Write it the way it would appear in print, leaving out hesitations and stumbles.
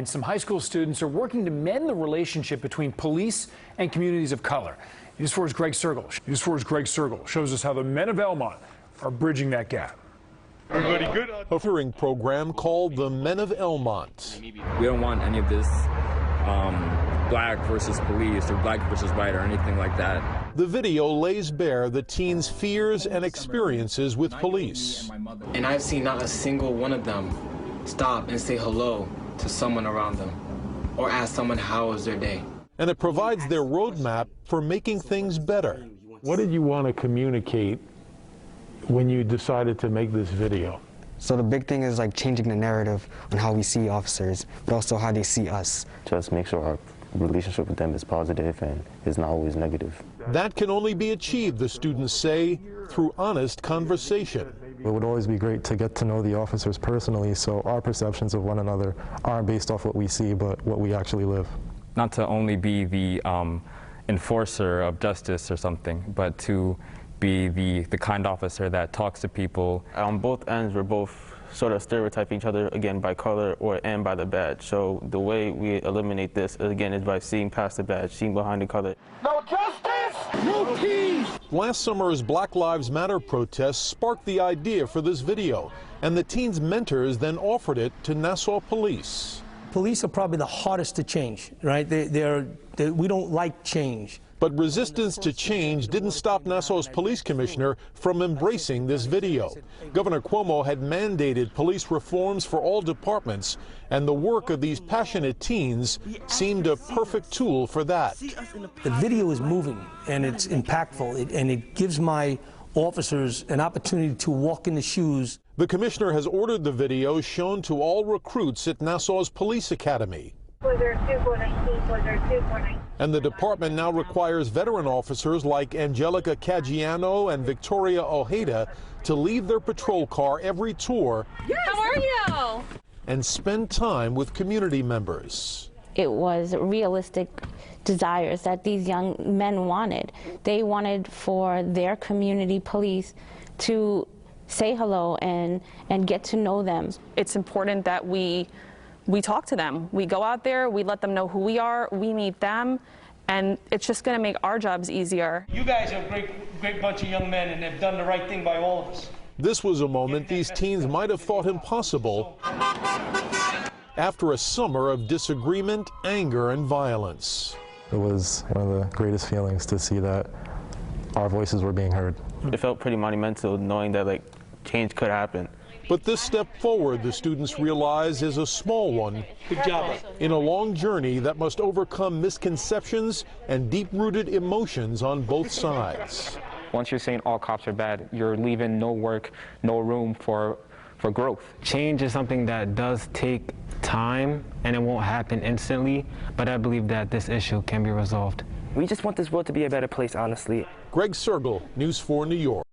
Some high school students are working to mend the relationship between police and communities of color. News 4's Greg Sergel shows us how the men of Elmont are bridging that gap. Everybody good? A hearing program called the Men of Elmont. We don't want any of this black versus police or black versus white or anything like that. The video lays bare the teens' fears and experiences with police. And I've seen not a single one of them stop and say hello to someone around them or ask someone how was their day. And it provides their roadmap for making things better. What did you want to communicate when you decided to make this video? So the big thing is like changing the narrative on how we see officers, but also how they see us. Just make sure our relationship with them is positive and is not always negative. That can only be achieved, the students say, through honest conversation. It would always be great to get to know the officers personally, so our perceptions of one another aren't based off what we see, but what we actually live. Not to only be the enforcer of justice or something, but to be the kind officer that talks to people. On both ends, we're both sort of stereotyping each other, again, by color and by the badge. So the way we eliminate this, again, is by seeing past the badge, seeing behind the color. No justice, no peace! Last summer's Black Lives Matter protests sparked the idea for this video, and the teens' mentors then offered it to Nassau Police. Police are probably the hardest to change, right? We don't like change. But resistance to change didn't stop Nassau's police commissioner from embracing this video. Governor Cuomo had mandated police reforms for all departments, and the work of these passionate teens seemed a perfect tool for that. The video is moving, and it's impactful, and it gives my officers an opportunity to walk in the shoes. The commissioner has ordered the video shown to all recruits at Nassau's Police Academy. And the department now requires veteran officers like Angelica Caggiano and Victoria Ojeda to leave their patrol car every tour. Yes. How are you? And spend time with community members. It was realistic desires that these young men wanted. They wanted for their community police to say hello and get to know them. It's important that we talk to them. We go out there, we let them know who we are, we meet them, and it's just going to make our jobs easier. You guys are a great bunch of young men and have done the right thing by all of us. This was a moment these teens might have thought impossible after a summer of disagreement, anger, and violence. It was one of the greatest feelings to see that our voices were being heard. It felt pretty monumental knowing that like change could happen. But this step forward, the students realize, is a small one. Good job. In a long journey that must overcome misconceptions and deep-rooted emotions on both sides. Once you're saying all cops are bad, you're leaving no work, no room for growth. Change is something that does take time, and it won't happen instantly, but I believe that this issue can be resolved. We just want this world to be a better place, honestly. Greg Sergel, News 4 New York.